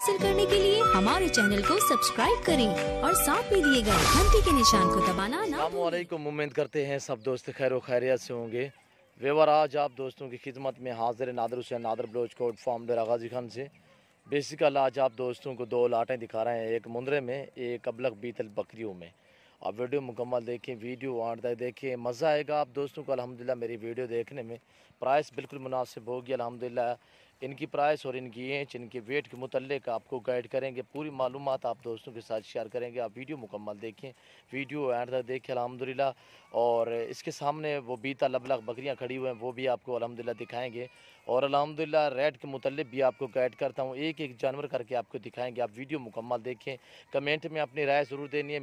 हासिल करने के लिए हमारे चैनल को सब्सक्राइब करें और साथ में दिए गए घंटी के निशान को दबाना ना भूलें। उम्मीद करते हैं सब दोस्त खैर खैरियत से होंगे। वेवर आज आप दोस्तों की खिदमत में हाजिर नादर हुसैन नादर बलोच कोट फार्म डेरा गाजी खान से। बेसिकल आज आप दोस्तों को दो लाटें दिखा रहे हैं, एक मुंद्रे में, एक अबलग बीतल बकरियों में। आप वीडियो मुकम्मल देखें, वीडियो आठ तक देखें, मज़ा आएगा आप दोस्तों को। अल्हम्दुलिल्लाह मेरी वीडियो देखने में प्राइस बिल्कुल मुनासिब होगी। अल्हम्दुलिल्लाह इनकी प्राइस और इनकी एज, इनके वेट के मुतल्लिक आपको गाइड करेंगे, पूरी मालूमात आप दोस्तों के साथ शेयर करेंगे। आप वीडियो मुकम्मल देखें, वीडियो एंड तक देखें अल्हम्दुलिल्लाह। और इसके सामने वो बीता लबलग बकरियां खड़ी हुई हैं, वो भी आपको अल्हम्दुलिल्लाह दिखाएंगे। और अल्हम्दुलिल्लाह रेट के मुतल्लिक भी आपको गाइड करता हूँ, एक एक जानवर करके आपको दिखाएंगे। आप वीडियो मुकम्मल देखें, कमेंट में अपनी राय ज़रूर देनी है।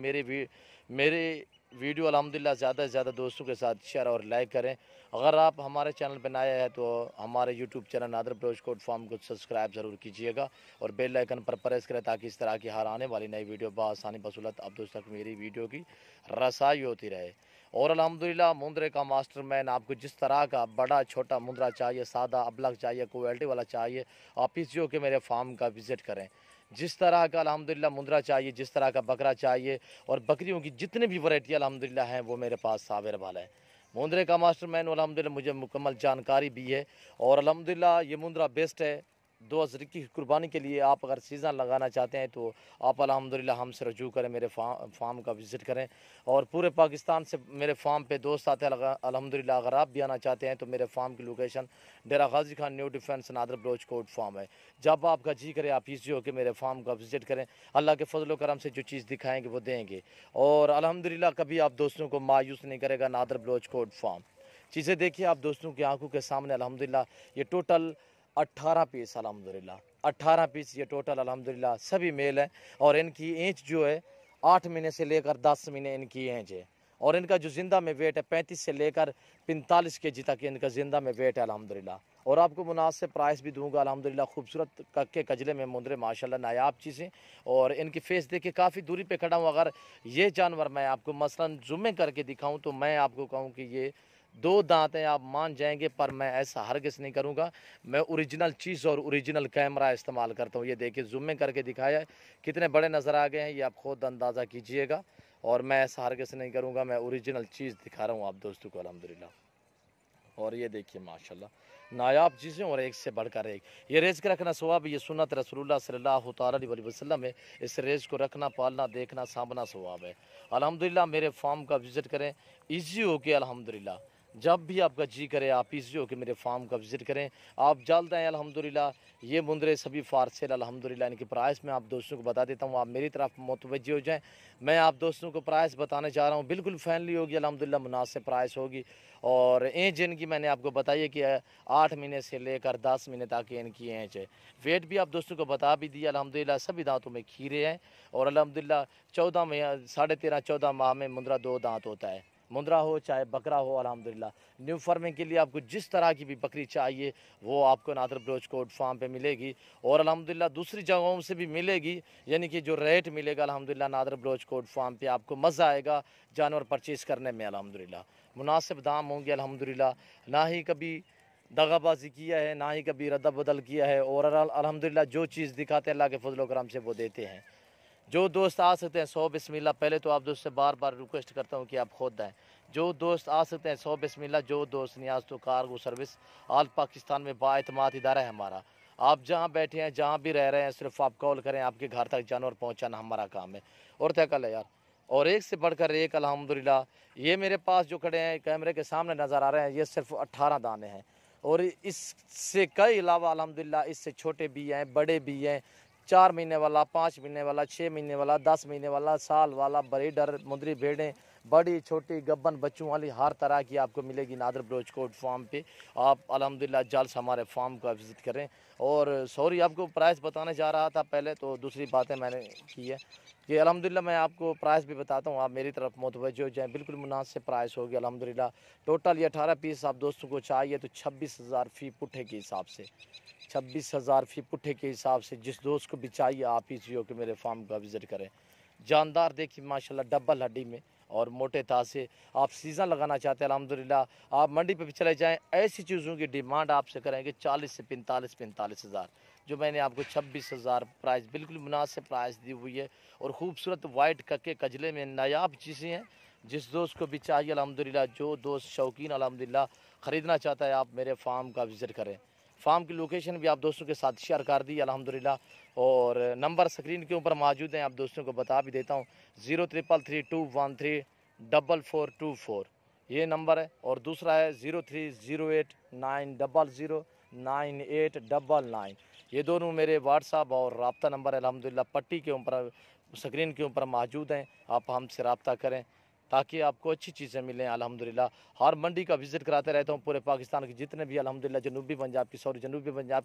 मेरे वीडियो अल्हम्दुलिल्लाह ज़्यादा से ज़्यादा दोस्तों के साथ शेयर और लाइक करें। अगर आप हमारे चैनल पर नए हैं तो हमारे YouTube channel Nadar Baloch Kot farm को सब्सक्राइब ज़रूर कीजिएगा और बेल आइकन पर प्रेस करें ताकि इस तरह की हर आने वाली नई वीडियो बआसानी बसूलत आप दोस्तों तक मेरी वीडियो की रसाई होती रहे। और अल्हम्दुलिल्लाह मुंद्रे का मास्टर मैन, आपको जिस तरह का बड़ा छोटा मुंद्रा चाहिए, सादा अबलग चाहिए, क्वालिटी वाला चाहिए, आप इस जो के मेरे फार्म का विज़िट करें। जिस तरह का अल्हम्दुलिल्लाह मुंद्रा चाहिए, जिस तरह का बकरा चाहिए और बकरियों की जितने भी वैरायटी अल्हम्दुलिल्लाह हैं वो मेरे पास अवेलेबल है। मुंद्रे का मास्टर मैन अल्हम्दुलिल्लाह मुझे मुकम्मल जानकारी भी है। और अल्हम्दुलिल्लाह ये मुंद्रा बेस्ट है 2000 की कुर्बानी के लिए। आप अगर सीज़न लगाना चाहते हैं तो आप अल्हम्दुलिल्लाह हमसे रजू करें, मेरे फार्म का विज़िट करें। और पूरे पाकिस्तान से मेरे फार्म पे दोस्त आते हैं अल्हम्दुलिल्लाह। अगर आप भी आना चाहते हैं तो मेरे फार्म की location Dera Ghazi Khan new defence Nadar Baloch Kot farm है। जब आपका जी करे आप ईजी होकर मेरे फार्म का विज़िट करें। अल्लाह के फजल करम से जो चीज़ दिखाएंगे वो देंगे। और अल्हम्दुलिल्लाह कभी आप दोस्तों को मायूस नहीं करेगा नादर बलोच कोट फार्म। चीज़ें देखिए आप दोस्तों की आंखों के सामने। अल्हम्दुलिल्लाह ये टोटल 18 पीस, अल्हम्दुलिल्लाह 18 पीस ये टोटल अल्हम्दुलिल्लाह सभी मेल हैं। और इनकी एज जो है 8 महीने से लेकर 10 महीने इनकी एज है। और इनका जो ज़िंदा में वेट है 35 से लेकर 45 केजी तक इनका ज़िंदा में वेट है अल्हम्दुलिल्लाह। और आपको मुनासिब प्राइस भी दूंगा अल्हम्दुलिल्लाह। खूबसूरत कक्के कजले में मुंद्रे माशाल्लाह नायाब चीज़ें। और इनकी फेस देखिए, काफ़ी दूरी पे खड़ा हूँ। अगर ये जानवर मैं आपको मसलन जूम करके दिखाऊँ तो मैं आपको कहूँ कि ये 2 दांत हैं, आप मान जाएंगे, पर मैं ऐसा हरगिज़ नहीं करूँगा। मैं ओरिजिनल चीज़ और ओरिजिनल कैमरा इस्तेमाल करता हूँ। ये देखिए जूम करके दिखाया है, कितने बड़े नज़र आ गए हैं ये आप खुद अंदाज़ा कीजिएगा। और मैं ऐसा हरगिज़ नहीं करूँगा, मैं ओरिजिनल चीज़ दिखा रहा हूँ आप दोस्तों को अल्हम्दुलिल्लाह। और ये देखिए माशाल्लाह नायाब चीज़ें और एक से बढ़कर एक। ये रेज़ के रखना सवाब, ये सुन्नत रसूलुल्लाह सल्लल्लाहु अलैहि वसल्लम है। इस रेज़ को रखना, पालना, देखना, सामना सवाब है अल्हम्दुलिल्लाह। मेरे फार्म का विज़िट करें ईजी हो के अल्हम्दुलिल्लाह। जब भी आपका जी करे आप ईजी हो के मेरे फार्म का विज़िट करें। आप जल्द आएँ अल्हम्दुलिल्लाह। ये मुंद्रे सभी फारसेल अल्हम्दुलिल्लाह। इनकी प्राइस मैं आप दोस्तों को बता देता हूँ, आप मेरी तरफ मुतवज्जो हो जाएँ। मैं आप दोस्तों को प्राइस बताने जा रहा हूँ, बिल्कुल फैनली होगी अल्हम्दुलिल्लाह, मुनासिब प्राइस होगी। और एज इनकी मैंने आपको बताई है कि 8 महीने से लेकर 10 महीने तक इनकी एज है। वेट भी आप दोस्तों को बता भी दिया अल्हम्दुलिल्लाह। सभी दांतों में खीरे हैं। और अल्हम्दुलिल्लाह 14 में 13.5-14 माह में मुंद्रा 2 दांत होता है। मुंद्रा हो चाहे बकरा हो अल्हम्दुलिल्लाह। न्यू फार्मिंग के लिए आपको जिस तरह की भी बकरी चाहिए वो आपको नादर बलोच कोट फार्म पे मिलेगी। और अल्हम्दुलिल्लाह दूसरी जगहों से भी मिलेगी, यानी कि जो रेट मिलेगा अल्हम्दुलिल्लाह नादर बलोच कोट फार्म पे आपको मज़ा आएगा जानवर परचेज़ करने में अल्हम्दुलिल्लाह। मुनासिब दाम होंगे अल्हम्दुलिल्लाह। ना ही कभी दगाबाजी किया है, ना ही कभी रद्द बदल किया है। और अल्हम्दुलिल्लाह जो चीज़ दिखाते हैं अल्लाह के फजल करम से वो देते हैं। जो दोस्त आ सकते हैं 100 बिस्मिल्लाह। पहले तो आप दोस्त से बार बार रिक्वेस्ट करता हूँ कि आप खुद आएँ। जो दोस्त आ सकते हैं 100 बिस्मिल्लाह। जो दोस्त नहीं आ तो कार्गो सर्विस ऑल पाकिस्तान में बाएतमाद इदारा है हमारा। आप जहाँ बैठे हैं, जहाँ भी रह रहे हैं, सिर्फ आप कॉल करें, आपके घर तक जानवर पहुँचाना हमारा काम है। और तय कल है यार, और एक से बढ़कर एक अल्हम्दुलिल्लाह। ये मेरे पास जो खड़े हैं कैमरे के सामने नज़र आ रहे हैं, ये सिर्फ 18 दाने हैं। और इससे कई अलावा अल्हम्दुलिल्लाह इससे छोटे भी हैं, बड़े भी हैं। 4 महीने वाला, 5 महीने वाला, 6 महीने वाला, 10 महीने वाला, साल वाला, ब्रीडर, मुंदरी भेड़ें, बड़ी छोटी गब्बन बच्चों वाली हर तरह की आपको मिलेगी नादर बलोच कोट फार्म पे। आप अल्हम्दुलिल्लाह जल्द से हमारे फार्म का विज़िट करें। और सॉरी आपको प्राइस बताने जा रहा था पहले, तो दूसरी बातें मैंने की है कि अल्हम्दुलिल्लाह मैं आपको प्राइस भी बताता हूँ, आप मेरी तरफ मुतवज्जो हो जाएँ। बिल्कुल मुनासिब प्राइस होगी अल्हम्दुलिल्लाह। टोटल ये 18 पीस आप दोस्तों को चाहिए तो 26,000 फ़ी पुट्ठे के हिसाब से, 26,000 फ़ी पुट्ठे के हिसाब से जिस दोस्त को भी चाहिए आप इसी हो के मेरे फार्म का विज़िट करें। जानदार देखिए माशाल्लाह डबल हड्डी में और मोटे तासे। आप सीज़न लगाना चाहते हैं अल्हम्दुलिल्लाह, आप मंडी पे भी चले जाएँ, ऐसी चीज़ों की डिमांड आपसे करेंगे 40 से 45 हज़ार। जो मैंने आपको 26,000 प्राइस, बिल्कुल मुनासिब प्राइस दी हुई है। और ख़ूबसूरत वाइट कक्के कजले में नायाब चीज़ें हैं। जिस दोस्त को भी चाहिए अल्हम्दुलिल्लाह, जो दोस्त शौकीन अल्हम्दुलिल्लाह ख़रीदना चाहता है, आप मेरे फार्म का विज़िट करें। फार्म की लोकेशन भी आप दोस्तों के साथ शेयर कर दी अल्हम्दुलिल्लाह। और नंबर स्क्रीन के ऊपर मौजूद हैं, आप दोस्तों को बता भी देता हूँ, 0332134424 ये नंबर है। और दूसरा है 0308900989। ये दोनों मेरे व्हाट्सअप और रब्ता नंबर अल्हम्दुलिल्लाह पट्टी के ऊपर, स्क्रीन के ऊपर मौजूद हैं। आप हमसे रब्ता करें ताकि आपको अच्छी चीज़ें मिलें अल्हम्दुलिल्लाह। हर मंडी का विज़िट कराते रहता हूँ, पूरे पाकिस्तान की जितने भी अल्हम्दुलिल्लाह जनूबी पंजाब की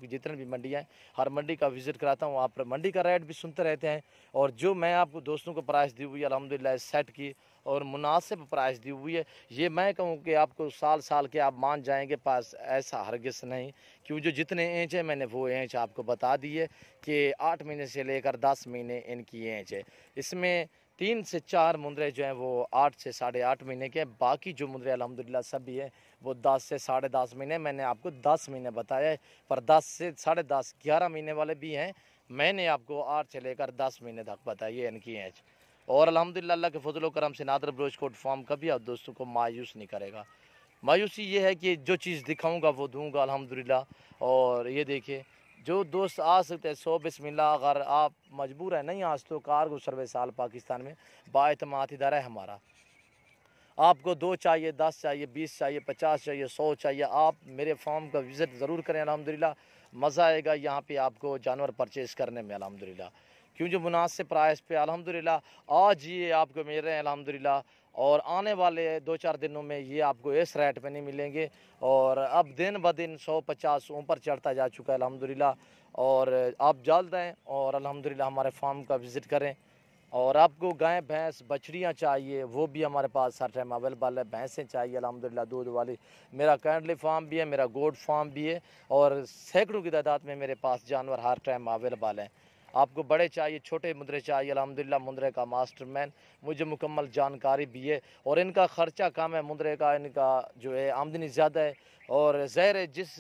जितने भी मंडियाँ हैं, हर मंडी का विज़िट कराता हूँ। आप मंडी का रेट भी सुनते रहते हैं। और जो मैं आपको दोस्तों को प्राइस दी हुई है अल्हम्दुलिल्लाह सेट की, और मुनासिब प्राइस दी हुई है, ये मैं कहूँ कि आपको साल साल के आप मान जाएंगे पास, ऐसा हरगिज़ नहीं। क्यों, जो जितने इंच है मैंने वो इंच आपको बता दी है कि 8 महीने से लेकर 10 महीने इनकी इंच है। इसमें 3 से 4 मुंदरे जो हैं वो 8 से 8.5 महीने के हैं। बाकी जो मुंदरे अल्हम्दुलिल्लाह सभी हैं वो 10 से 10.5 महीने। मैंने आपको 10 महीने बताया है, पर 10 से 10.5 11 महीने वाले भी हैं। मैंने आपको 8 से लेकर 10 महीने तक बताइए इनकी एज। और अल्हम्दुलिल्लाह अल्लाह के फजल करम से नादर ब्रोच कोट फार्म कभी आप दोस्तों को मायूस नहीं करेगा। मायूसी ये है कि जो चीज़ दिखाऊंगा वो दूंगा अल्हम्दुलिल्लाह। और ये देखिए, जो दोस्त आ सकते हैं 100 बिस्मिल्लाह, अगर आप मजबूर है नहीं आज तो कारगो सर्विस साल पाकिस्तान में बाएतमाद इदारा है हमारा। आपको 2 चाहिए, 10 चाहिए, 20 चाहिए, 50 चाहिए, 100 चाहिए, आप मेरे फार्म का विज़िट ज़रूर करें अल्हम्दुलिल्लाह। मज़ा आएगा यहाँ पे आपको जानवर परचेज़ करने में अल्हम्दुलिल्लाह। क्यों, जो मुनासिब प्राइस पे अल्हम्दुलिल्लाह आज ये आपको मिल रहे हैं अल्हम्दुलिल्लाह। और आने वाले 2-4 दिनों में ये आपको इस रेट पे नहीं मिलेंगे। और अब दिन ब दिन 150 ऊपर चढ़ता जा चुका है अल्हम्दुलिल्लाह। और आप जल्द आएँ और अल्हम्दुलिल्लाह हमारे फार्म का विज़िट करें। और आपको गाय भैंस बछड़ियाँ चाहिए वो भी हमारे पास हर टाइम अवेलेबल है। भैंसें चाहिए अल्हम्दुलिल्लाह दूध वाली, मेरा कैंडली फार्म भी है, मेरा गोट फार्म भी है। और सैकड़ों की तादाद में मेरे पास जानवर हर टाइम अवेलेबल हैं। आपको बड़े चाहिए, छोटे मुंदरे चाहिए, अल्हम्दुलिल्लाह मुंदरे का मास्टरमैन, मुझे मुकम्मल जानकारी भी है। और इनका ख़र्चा कम है मुंदरे का, इनका जो है आमदनी ज़्यादा है। और ज़ाहिर है जिस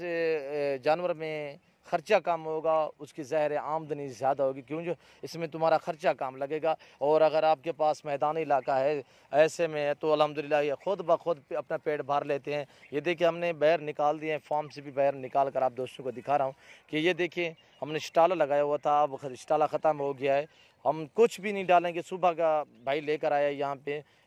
जानवर में ख़र्चा कम होगा उसकी ज़ाहिर आमदनी ज़्यादा होगी। क्यों, जो इसमें तुम्हारा ख़र्चा कम लगेगा। और अगर आपके पास मैदानी इलाका है ऐसे में तो अल्हम्दुलिल्लाह ये खुद ब खुद अपना पेट भर लेते हैं। ये देखिए हमने बाहर निकाल दिए हैं, फार्म से भी बाहर निकाल कर आप दोस्तों को दिखा रहा हूँ कि ये देखिए हमने स्टाला लगाया हुआ था, अब स्टाला ख़त्म हो गया है। हम कुछ भी नहीं डालेंगे। सुबह का भाई लेकर आया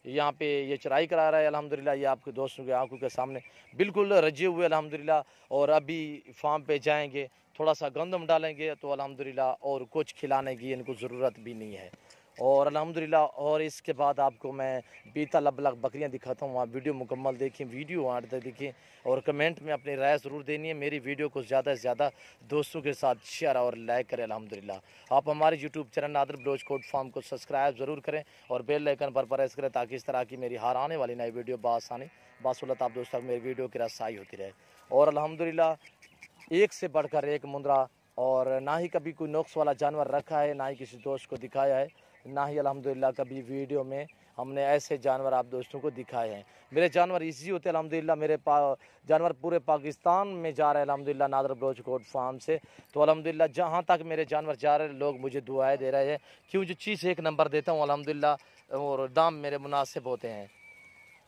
यहाँ पे ये चराई करा रहा है अल्हम्दुलिल्लाह। ये आपके दोस्तों की आंखों के सामने बिल्कुल रजे हुए अल्हम्दुलिल्लाह। और अभी फार्म पे जाएंगे, थोड़ा सा गंदम डालेंगे तो अल्हम्दुलिल्लाह, और कुछ खिलाने की इनको ज़रूरत भी नहीं है। और अल्हम्दुलिल्लाह, और इसके बाद आपको मैं बीता लबलग बकरियां दिखाता हूँ। आप वीडियो मुकम्मल देखें, वीडियो आठ तक देखें और कमेंट में अपनी राय ज़रूर देनी है। मेरी वीडियो को ज़्यादा से ज़्यादा दोस्तों के साथ शेयर और लाइक करें अल्हम्दुलिल्लाह। आप हमारे YouTube channel Nadar Baloch Kot farm को सब्सक्राइब ज़रूर करें और बेल आइकन पर प्रेस करें ताकि इस तरह की मेरी हर आने वाली नई वीडियो बासानी बासुलत आप दोस्तों मेरी वीडियो की रसाई होती रहे। और अल्हम्दुलिल्लाह एक से बढ़कर एक मुंदरा, और ना ही कभी कोई नुक्स वाला जानवर रखा है, ना ही किसी दोस्त को दिखाया है, ना ही अल्हम्दुलिल्लाह कभी वीडियो में हमने ऐसे जानवर आप दोस्तों को दिखाए हैं। मेरे जानवर इजी होते हैं अल्हम्दुलिल्लाह। मेरे जानवर पूरे पाकिस्तान में जा रहे हैं अल्हम्दुलिल्लाह नादर ब्लोच कोट फार्म से। तो अल्हम्दुलिल्लाह जहाँ तक मेरे जानवर जा रहे हैं लोग मुझे दुआएं दे रहे हैं। क्यों, जो चीज़ एक नंबर देता हूँ अल्हम्दुलिल्लाह, और दाम मेरे मुनासिब होते हैं।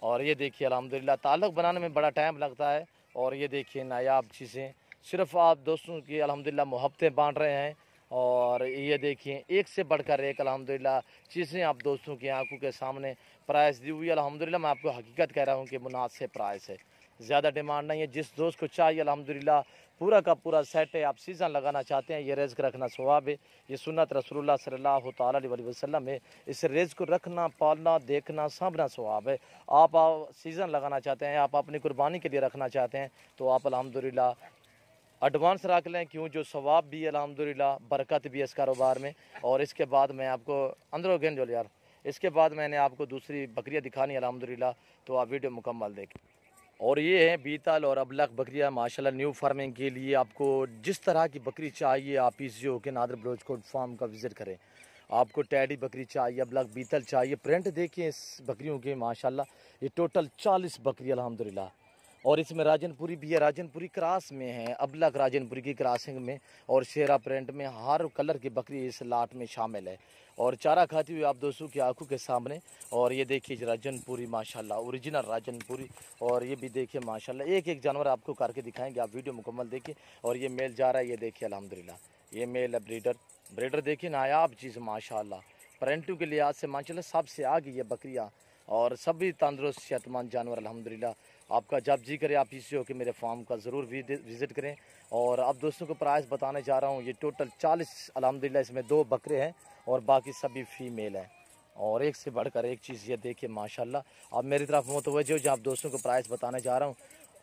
और ये देखिए अल्हम्दुलिल्लाह ताल्लुक़ बनाने में बड़ा टाइम लगता है। और ये देखिए नायाब चीज़ें सिर्फ़ आप दोस्तों की अल्हम्दुलिल्लाह मोहब्बतें बांट रहे हैं। और ये देखिए एक से बढ़कर एक अल्हम्दुलिल्लाह चीज़ें आप दोस्तों की आंखों के सामने प्राइस दी हुई है अल्हम्दुलिल्लाह। मैं आपको हकीकत कह रहा हूँ कि मुनासिब प्राइस है, ज़्यादा डिमांड नहीं है। जिस दोस्त को चाहिए अल्हम्दुलिल्लाह पूरा का पूरा सेट है। आप सीज़न लगाना चाहते हैं, ये रिज़्क़ रखना सवाब है, ये सुन्नत रसूलुल्लाह सल्लल्लाहु तआला अलैहि वसल्लम है। इस रिज़्क़ को रखना, पालना, देखना, साँभना सवाब है। आप सीज़न लगाना चाहते हैं, आप अपनी कुर्बानी के लिए रखना चाहते हैं तो आप अल्हम्दुलिल्लाह एडवांस रख लें। क्यों, जो सवाब भी है अल्हम्दुलिल्लाह, बरकत भी है इस कारोबार में। और इसके बाद मैं आपको अंदर गेंद जो यार, इसके बाद मैंने आपको दूसरी बकरियाँ दिखानी है अल्हम्दुलिल्लाह, तो आप वीडियो मुकम्मल देखें। और ये हैं बीतल और अबलग बकरियाँ माशाल्लाह न्यू फार्मिंग के लिए। आपको जिस तरह की बकरी चाहिए आप इजी होकर नादर ब्लोच कोट फार्म का विज़िट करें। आपको टैडी बकरी चाहिए, अबलग बीतल चाहिए, प्रिंट देखिए इस बकरियों के माशाल्लाह। ये टोटल 40 बकरी अल्हम्दुलिल्लाह, और इसमें राजनपुरी भी है, राजनपुरी क्रास में है, अबलक राजनपुरी की क्रॉसिंग में और शेरा प्रिंट में हर कलर की बकरी इस लाट में शामिल है और चारा खाती हुई आप दोस्तों की आंखों के सामने। और ये देखिए राजनपुरी माशाल्लाह ओरिजिनल राजनपुरी। और ये भी देखिए माशाल्लाह एक एक जानवर आपको करके दिखाएंगे, आप वीडियो मुकम्मल देखिए। और ये मेल जा रहा है, ये देखिए अल्हम्दुलिल्लाह ये मेल है ब्रीडर देखिए नायाब चीज़ माशाल्लाह। प्रिंटू के लिहाज से माशाल्लाह सबसे आगे ये बकरियाँ और सभी तंदुरुस्त सेहतमंद जानवर अल्हम्दुलिल्लाह। आपका जब जी करे आप इसी हो कि मेरे फार्म का ज़रूर विज़िट करें। और अब दोस्तों को प्राइस बताने जा रहा हूँ, ये टोटल 40 अल्हम्दुलिल्लाह, इसमें 2 बकरे हैं और बाकी सभी फीमेल हैं। और एक से बढ़कर एक चीज़ ये देखिए माशाल्लाह। अब मेरी तरफ मुतवज्जो हो, जो आप दोस्तों को प्राइस बताने जा रहा हूँ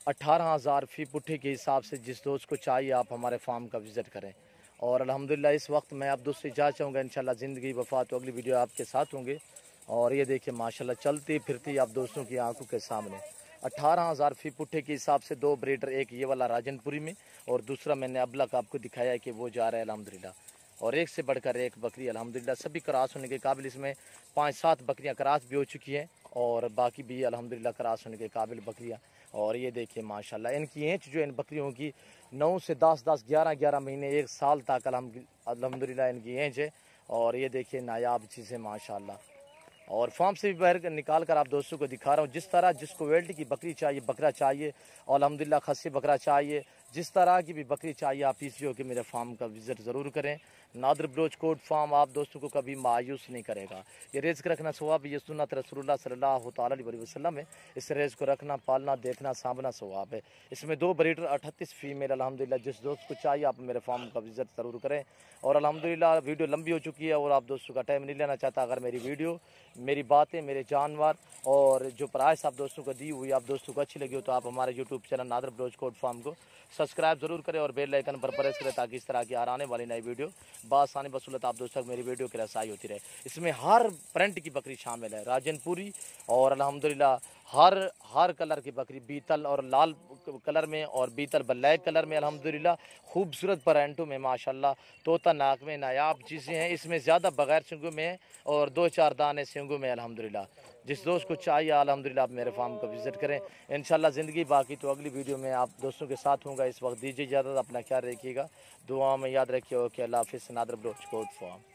18,000 फ़ी पुट्ठी के हिसाब से। जिस दोस्त को चाहिए आप हमारे फार्म का विज़िट करें। और अल्हम्दुलिल्लाह इस वक्त मैं आप दोस्त से इजाज़त चाहूँगा, इंशाल्लाह ज़िंदगी वफ़ात तो अगली वीडियो आपके साथ होंगे। और ये देखिए माशाल्लाह चलती फिरती आप दोस्तों की आंखों के सामने 18,000 फ़ी पुट्ठे के हिसाब से 2 ब्रीडर, एक ये वाला राजनपुरी में और दूसरा मैंने अबलक आपको दिखाया है कि वो जा रहा है अल्हम्दुलिल्लाह। और एक से बढ़कर एक बकरी अल्हम्दुलिल्लाह, सभी क्रॉस होने के काबिल। इसमें 5-7 बकरियां क्रॉस भी हो चुकी हैं और बाकी भी अल्हम्दुलिल्लाह क्रॉस होने के काबिल बकरियां। और ये देखिए माशाल्लाह इनकी एंच जो इन बकरियों की 9 से 10-10, 11-11 महीने, 1 साल तक अल्हम्दुलिल्लाह इनकी एंच है। और ये देखिए नायाब चीज़ें माशाल्लाह। और फार्म से भी बाहर निकाल कर आप दोस्तों को दिखा रहा हूँ। जिस तरह जिसको वेल्ट की बकरी चाहिए, बकरा चाहिए और अल्हम्दुलिल्लाह खस्सी बकरा चाहिए, जिस तरह की भी बकरी चाहिए आप इसी हो कि मेरे फार्म का विज़िट ज़रूर करें। नादर बलोच कोट फार्म आप दोस्तों को कभी मायूस नहीं करेगा। ये रिज़्क रखना सवाब, ये सुन्नत रसूलुल्लाह सल्लल्लाहु तआला अलैहि वसल्लम है। इस रिज़्क को रखना, पालना, देखना, सांभना सवाब है। इसमें 2 ब्रीडर 38 फीमेल अल्हम्दुलिल्लाह। जिस दोस्त को चाहिए आप मेरे फार्म का विज़िट ज़रूर करें। और अल्हम्दुलिल्लाह वीडियो लंबी हो चुकी है और आप दोस्तों का टाइम नहीं लेना चाहता। अगर मेरी वीडियो, मेरी बातें, मेरे जानवर और जो प्राइस आप दोस्तों को दी हुई आप दोस्तों को अच्छी लगी हो तो आप हमारे YouTube channel Nadar Baloch Kot farm को सब्सक्राइब जरूर करें और बेल आइकन पर प्रेस करें ताकि इस तरह की आने वाली नई वीडियो बासानी बसूलत आप दोस्तों तक मेरी वीडियो की रसाई होती रहे। इसमें हर प्रिंट की बकरी शामिल है, राजनपुरी और अल्हम्दुलिल्लाह हर कलर की बकरी, बीतल और लाल कलर में और बीतल ब्लैक कलर में अल्हम्दुलिल्लाह। खूबसूरत प्रिंटों में माशाल्लाह, तोता नाक में नायाब चीज़ें हैं। इसमें ज़्यादा बगैर सिंगों में और 2-4 दाने सिंगों में अल्हम्दुलिल्लाह। जिस दोस्त को चाहिए अल्हम्दुलिल्लाह आप मेरे फार्म को विज़िट करें। इंशाल्लाह ज़िंदगी बाकी तो अगली वीडियो में आप दोस्तों के साथ होगा। इस वक्त दीजिए इजाज़त, अपना ख्याल रखिएगा, दुआ में याद रखिए। ओके, अल्लाह हाफ़िज़। नादर बलोच कोट फार्म।